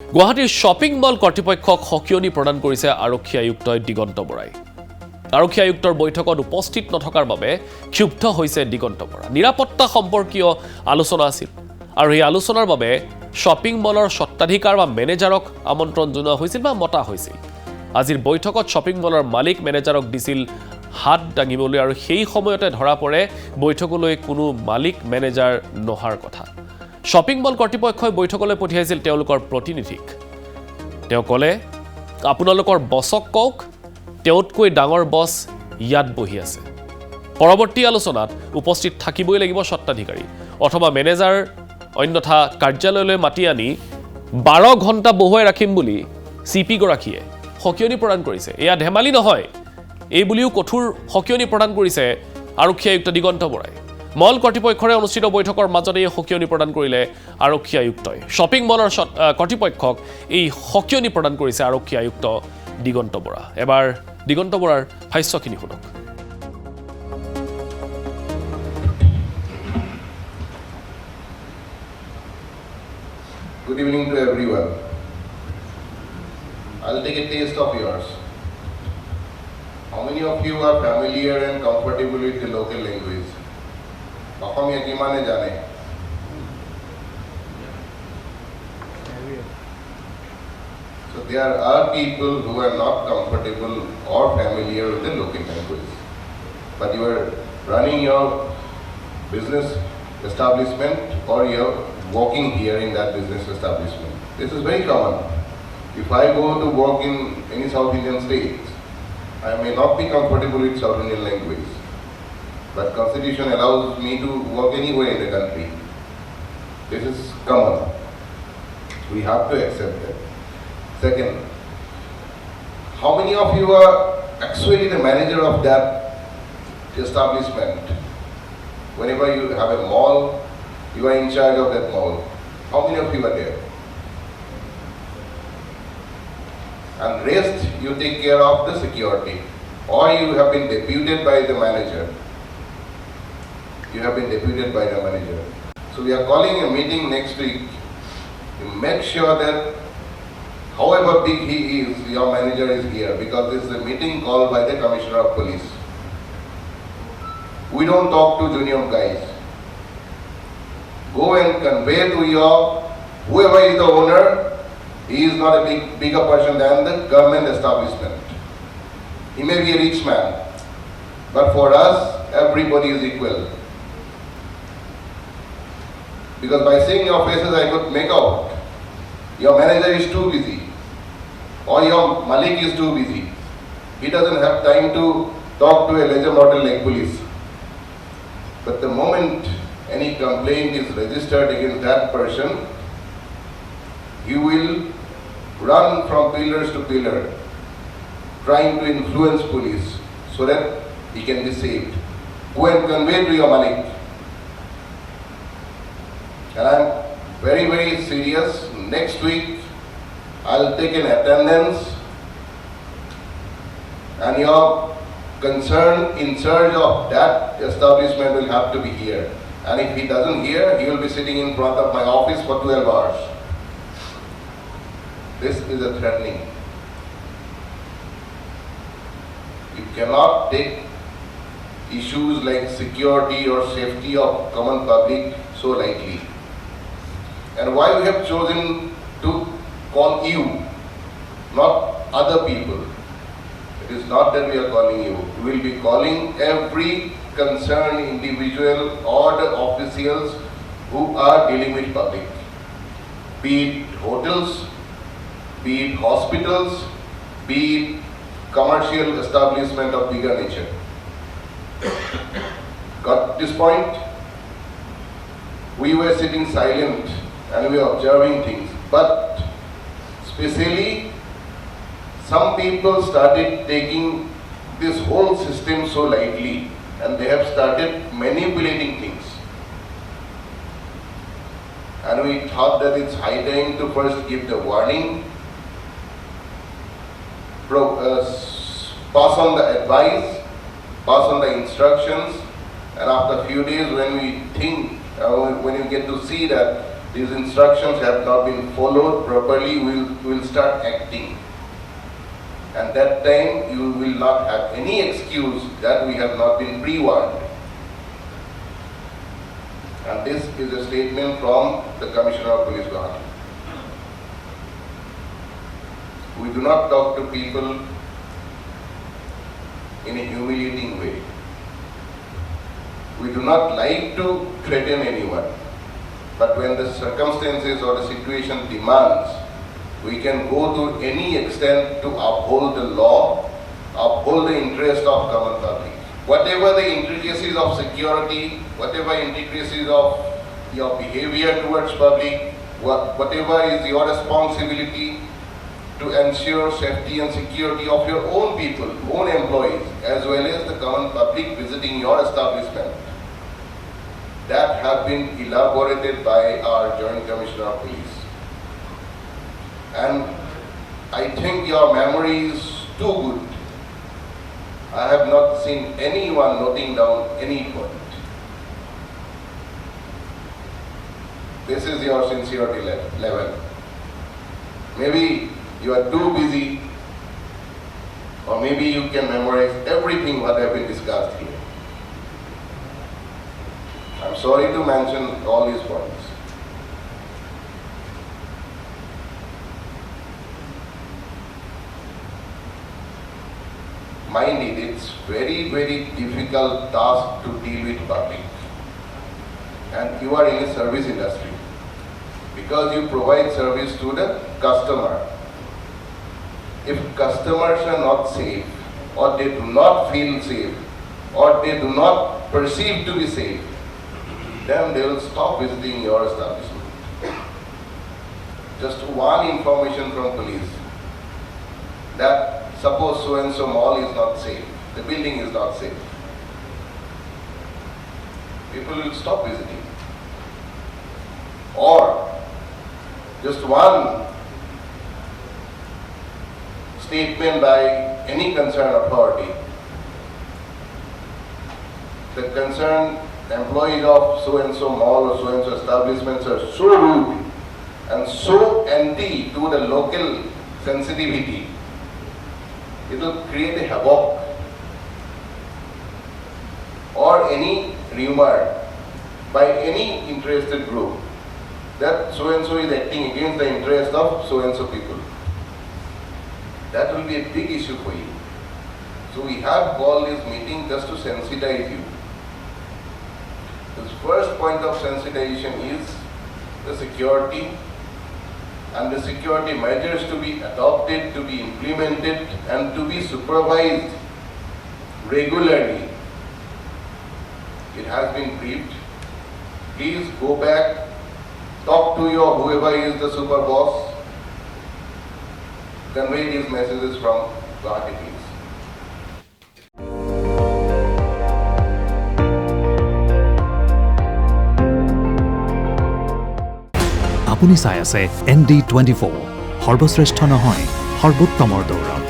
গুৱাহাটীৰ shopping mall কৰ্তৃপক্ষক সকিয়নি প্ৰদান কৰিছে আৰক্ষী আয়ুক্ত দিগন্ত বৰাই। আৰক্ষী আয়ুক্তৰ বৈঠকত উপস্থিত নথকাৰ বাবে ক্ষুব্ধ হৈছে দিগন্ত বৰা। নিৰাপত্তা সম্পৰ্কীয় আলোচনা আছিল আৰু এই আলোচনাৰ বাবে শ্বপিং মলৰ স্বত্বাধিকাৰ বা মেনেজাৰক আমন্ত্ৰণ জনোৱা হৈছিল বা মতা হৈছিল। আজিৰ বৈঠকত শ্বপিং মলৰ মালিক মেনেজাৰক দিছিল হাত দাঙিবলৈ আৰু সেই সময়তে ধৰা পৰে বৈঠকলৈ কোনো মালিক মেনেজাৰ নহাৰ কথা। শ্বপিং মল কৰ্তৃপক্ষই বৈঠকলৈ পঠিয়াইছিল তেওঁলোকৰ প্ৰতিনিধিক। তেওঁ ক'লে, আপোনালোকৰ বছক কওক, তেওঁতকৈ ডাঙৰ বছ ইয়াত বহি আছে। পৰৱৰ্তী আলোচনাত উপস্থিত থাকিবই লাগিব স্বত্বাধিকাৰী অথবা মেনেজাৰ, অন্যথা কাৰ্যালয়লৈ মাতি আনি 12 ঘণ্টা বহুৱাই ৰাখিম বুলি চিপি গৰাকীয়ে সকিয়নি প্ৰদান কৰিছে। এয়া ধেমালি নহয়, এই বুলিও কঠোৰ সকিয়নি প্ৰদান কৰিছে আৰক্ষী আয়ুক্ত দিগন্ত বৰাই। মল কৰ্তৃপক্ষৰে অনুষ্ঠিত বৈঠকৰ মাজতে এই সকিয়নি প্ৰদান কৰিলে আৰক্ষী আয়ুক্তই। শ্বপিং মলৰ কৰ্তৃপক্ষক এই সকিয়নি প্ৰদান কৰিছে আৰক্ষী আয়ুক্ত দিগন্ত বৰা। এবাৰ দিগন্ত বৰাৰ ভাষ্যখিনি শুনক। Good evening to everyone. I'll take a taste of yours. How many of you are familiar and comfortable with the local language? Assamia kimane jane? So there are people who are not comfortable or familiar with the local language. But you are running your business establishment or you're working here in that business establishment. This is very common. If I go to work in any South Indian state, I may not be comfortable with South Indian language. But Constitution allows me to work anywhere in the country. This is common. We have to accept that. Second, how many of you are actually the manager of that establishment? Whenever you have a mall, you are in charge of that mall. How many of you are there? And rest, you take care of the security. Or you have been deputed by the manager. You have been deputed by the manager. So we are calling a meeting next week to make sure that however big he is, your manager is here, because this is a meeting called by the Commissioner of Police. We don't talk to junior guys. Go and convey to your, whoever is the owner, he is not a bigger person than the government establishment. He may be a rich man, but for us, everybody is equal. Because by seeing your faces, I could make out your manager is too busy, or your Malik is too busy. He doesn't have time to talk to a legend model like police. But the moment any complaint is registered against that person, you will run from pillars to pillar, trying to influence police so that he can be saved. Go and convey to your Malik. And I'm very, very serious. Next week, I'll take an attendance and your concern in charge of that establishment will have to be here. And if he doesn't hear, he will be sitting in front of my office for 12 hours. This is a threatening. You cannot take issues like security or safety of common public so lightly. And why we have chosen to call you, not other people. It is not that we are calling you. We will be calling every concerned individual or the officials who are dealing with public. Be it hotels, be it hospitals, be it commercial establishment of bigger nature. Got this point? We were sitting silent and we were observing things. But especially some people started taking this whole system so lightly and they have started manipulating things. And we thought that it's high time to first give the warning, pass on the advice, pass on the instructions, and after a few days when we think, when you get to see that these instructions have not been followed properly, we will start acting. And that time you will not have any excuse that we have not been pre-warned. And this is a statement from the Commissioner of Police Guwahati. We do not talk to people in a humiliating way. We do not like to threaten anyone. But when the circumstances or the situation demands, we can go to any extent to uphold the law, uphold the interest of common public. Whatever the intricacies of security, whatever intricacies of your behavior towards public, whatever is your responsibility to ensure safety and security of your own people, own employees, as well as the common public visiting your establishment, that have been elaborated by our Joint Commissioner of Police. And I think your memory is too good. I have not seen anyone noting down any point. This is your sincerity level. Maybe you are too busy, or maybe you can memorize everything what have been discussed here. I'm sorry to mention all these points. Mind it, it's very, very difficult task to deal with public. And you are in a service industry. Because you provide service to the customer. If customers are not safe, or they do not feel safe, or they do not perceive to be safe, then they will stop visiting your establishment. Just one information from police, that suppose so and so mall is not safe, the building is not safe, people will stop visiting. Or just one statement by any concerned authority, the concerned employees of so and so mall or so and so establishments are so rude and so anti to the local sensitivity, it will create a havoc. Or any rumor by any interested group that so and so is acting against the interest of so and so people. That will be a big issue for you. So we have called this meeting just to sensitize you. The first point of sensitization is the security, and the security measures to be adopted, to be implemented, and to be supervised regularly. It has been briefed. Please go back, talk to your whoever is the super boss, convey these messages from Guwahati Police. আপুনি চাই আছে ND24 সৰ্বশ্ৰেষ্ঠ নহয় সৰ্বোত্তমৰ দৌৰত।